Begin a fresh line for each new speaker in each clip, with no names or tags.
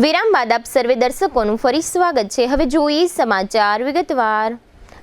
વિરામ બાદ આપ સર્વે દર્શકોનું ફરી સ્વાગત છે। હવે જોઈએ સમાચાર વિગતવાર।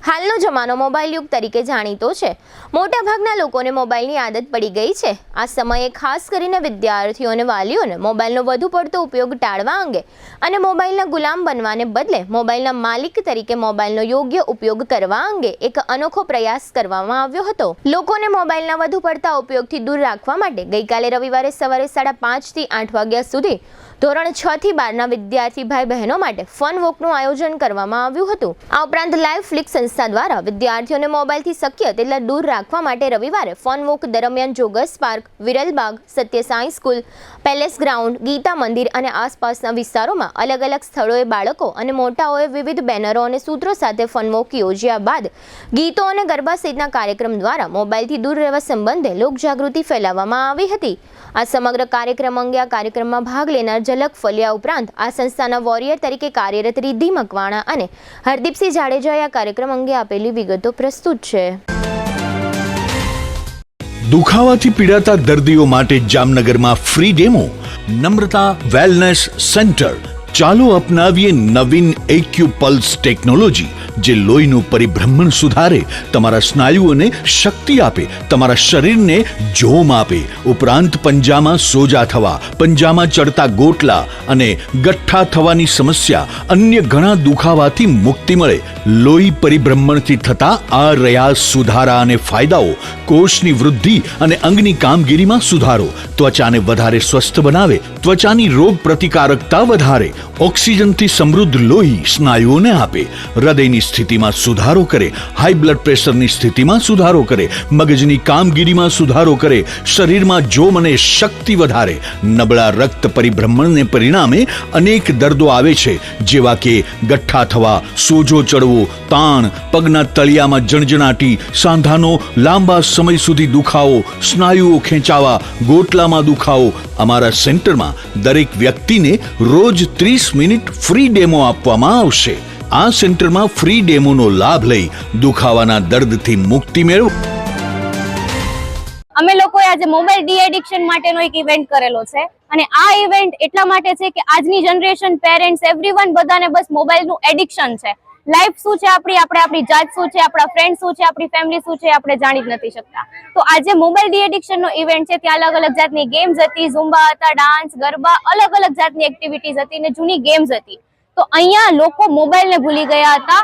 હાલનો જમાનો મોબાઈલ યુગ તરીકે જાણીતો છે। મોટાભાગના લોકોને મોબાઈલની આદત પડી ગઈ છે। આ સમયે ખાસ કરીને વિદ્યાર્થીઓ અને વાલીઓને મોબાઈલનો વધુ પડતો ઉપયોગ ટાળવા અંગે અને મોબાઈલના ગુલામ બનવાને બદલે મોબાઈલના માલિક તરીકે મોબાઈલનો યોગ્ય ઉપયોગ કરવા અંગે એક અનોખો પ્રયાસ કરવામાં આવ્યો હતો। લોકોને મોબાઈલના વધુ પડતા ઉપયોગથી દૂર રાખવા માટે ગઈકાલે રવિવારે સવારે 5:30 થી 8 વાગ્યા સુધી ધોરણ 6 થી 12 ના વિદ્યાર્થી ભાઈ બહેનો માટે ફન વોકનું આયોજન કરવામાં આવ્યું હતું। આ ઉપરાંત લાઈવ ફ્લિક સંસ્થા દ્વારા વિદ્યાર્થીઓને મોબાઈલથી શક્ય તેટલા દૂર રાખવા માટે રવિવારે ફન વોક દરમિયાન joggers park, Viralbag, Satya Sai school, palace ground, Gita Mandir અને આસપાસના વિસ્તારોમાં અલગ અલગ સ્થળોએ બાળકો અને મોટાઓએ વિવિધ બેનરો અને સૂત્રો સાથે ફન વોક યોજ્યા બાદ ગીતો અને ગરબા સહિતના કાર્યક્રમ દ્વારા મોબાઈલથી દૂર રહેવા સંબંધે લોકજાગૃતિ ફેલાવવામાં આવી હતી। આ સમગ્ર કાર્યક્રમ અંગે આ કાર્યક્રમમાં ભાગ લેનાર ઝલક ફલિયા ઉપરાંત આ સંસ્થાના વોરિયર તરીકે કાર્યરત રિદ્ધિ મકવાણા અને હરદીપસિંહ જાડેજાએ આ કાર્યક્રમ અંગે આપેલી વિગતો પ્રસ્તુત છે।
દુખાવાથી પીડાતા દર્દીઓ માટે જામનગરમાં ફ્રી ડેમો। નમ્રતા વેલનેસ સેન્ટર। ચાલો અપનાવીએ નવીન એક્યુપલ્સ ટેકનોલોજી જે લોહીનું પરિભ્રમણ સુધારે, તમારા સ્નાયુઓને શક્તિ આપે, તમારા શરીરને જોમ આપે, ઉપરાંત પંજામાં સોજા થવા, પંજામાં ચડતા ગોટલા અને ગઠ્ઠા થવાની સમસ્યા, અન્ય ઘણા દુખાવાથી મુક્તિ મળે। લોહી પરિભ્રમણથી થતા આ રહ્યા સુધારા અને ફાયદાઓ। કોષની વૃદ્ધિ અને અંગની કામગીરીમાં સુધારો, ત્વચાને વધારે સ્વસ્થ બનાવે, ત્વચાની રોગ પ્રતિકારકતા વધારે, ઓક્સિજનથી સમૃદ્ધ લોહી સ્નાયુઓને આપે, હૃદયની સ્થિતિમાં સુધારો કરે, હાઈ બ્લડ પ્રેશરની સ્થિતિમાં સુધારો કરે, મગજની કામગીરીમાં સુધારો કરે, શરીરમાં જોમ અને શક્તિ વધારે। નબળા રક્ત પરિભ્રમણને પરિણામે અનેક દર્દો આવે છે જેવા કે ગઠ્ઠા થવા, સોજો ચડવો, તાણ, પગના તળિયામાં જણજણાટી, સાંધાનો લાંબા સમય સુધી દુખાવો, સ્નાયુઓ ખેંચાવા, ગોટલામાં દુખાવો। અમારા સેન્ટરમાં દરેક વ્યક્તિને રોજ 30 મિનિટ ફ્રી ડેમો આપવામાં આવશે। આ સેન્ટરમાં ફ્રી ડેમોનો લાભ લઈ દુખાવાના દર્દથી મુક્તિ મેળવો।
અમે લોકોએ આજે મોબાઈલ ડી એડિક્શન માટેનો એક ઇવેન્ટ કરેલો છે અને આ ઇવેન્ટ એટલા માટે છે કે આજની જનરેશન, પેરેન્ટ્સ, એવરીવન બધાને બસ મોબાઈલનું એડિક્શન છે। લાઈફ શું છે આપણી જાત શું છે, આપણા ફ્રેન્ડ શું છે, આપણી ફેમિલી શું છે આપણે જાણી જ નથી શકતા। તો આજે મોબાઈલ ડી એડિક્શનનો ઇવેન્ટ છે, ત્યાં અલગ અલગ જાતની ગેમ્સ હતી, ઝુંબા હતા, ડાન્સ, ગરબા, અલગ અલગ જાતની એક્ટિવિટીઝ હતી અને જૂની ગેમ્સ હતી। તો અહીંયા લોકો મોબાઈલને ભૂલી ગયા હતા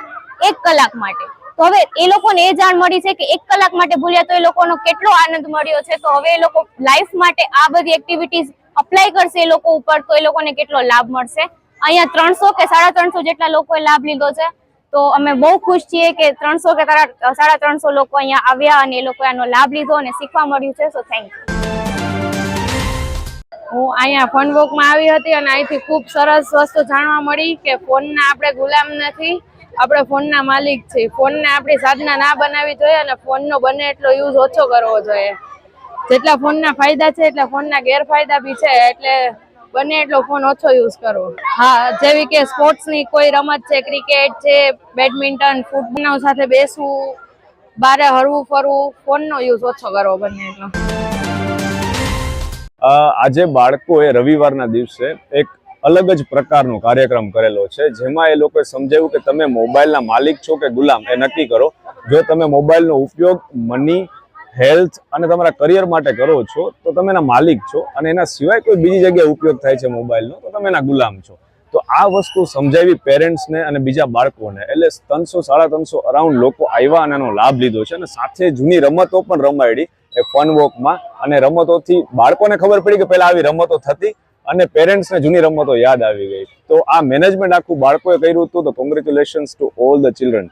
1 કલાક માટે। તો હવે એ લોકોને એ જાણ મળી છે કે 1 કલાક માટે ભૂલ્યા તો એ લોકોનો કેટલો આનંદ મળ્યો છે। તો હવે એ લોકો લાઈફ માટે આ બધી એક્ટિવિટીઝ અપ્લાય કરશે એ લોકો ઉપર તો એ લોકોને કેટલો લાભ મળશે। અહીંયા 300 કે 350 જેટલા લોકોએ લાભ લીધો છે। તો અમે બહુ ખુશ છીએ કે 300 કે 350 લોકો અહીંયા આવ્યા અને એ લોકોએ આનો લાભ લીધો અને શીખવા મળ્યું છે। So thank you.
હું અહીંયા ફન વોકમાં આવી હતી અને અહીંથી ખૂબ સરસ વસ્તુ જાણવા મળી કે ફોનના આપણે ગુલામ નથી, આપણે ફોનના માલિક છીએ। ફોનને આપણી સાધના ના બનાવવી જોઈએ અને ફોનનો બને એટલો યુઝ ઓછો કરવો જોઈએ। જેટલા ફોનના ફાયદા છે એટલા ફોનના ગેરફાયદા બી છે, એટલે બને એટલો ફોન ઓછો યુઝ કરવો। હા, જેવી કે સ્પોર્ટ્સની કોઈ રમત છે, ક્રિકેટ છે, બેડમિન્ટન, ફૂટબોલ સાથે બેસવું, બારે હરવું ફરવું, ફોનનો યુઝ ઓછો કરવો બને એટલો।
આજે બાળકોએ રવિવારના દિવસે એક અલગ જ પ્રકારનો કાર્યક્રમ કરેલો છે જેમાં એ લોકોએ સમજાવ્યું કે તમે મોબાઈલના માલિક છો કે ગુલામ એ નક્કી કરો। જો તમે મોબાઈલનો ઉપયોગ મની, હેલ્થ અને તમારા કરિયર માટે કરો છો તો તમે એના માલિક છો અને એના સિવાય કોઈ બીજી જગ્યાએ ઉપયોગ થાય છે મોબાઈલનો તો તમે એના ગુલામ છો। તો આ વસ્તુ સમજાવી પેરેન્ટ્સને અને બીજા બાળકોને, એટલે 300-350 અરાઉન્ડ લોકો આવ્યા અને એનો લાભ લીધો છે અને સાથે જૂની રમતો પણ રમાડી એ ફન વોકમાં। અને રમતોથી બાળકોને ખબર પડી કે પહેલા આવી રમતો થતી અને પેરેન્ટ્સને જૂની રમતો યાદ આવી ગઈ। તો આ મેનેજમેન્ટ આખું બાળકોએ કર્યું હતું। તો congratulations to all the children.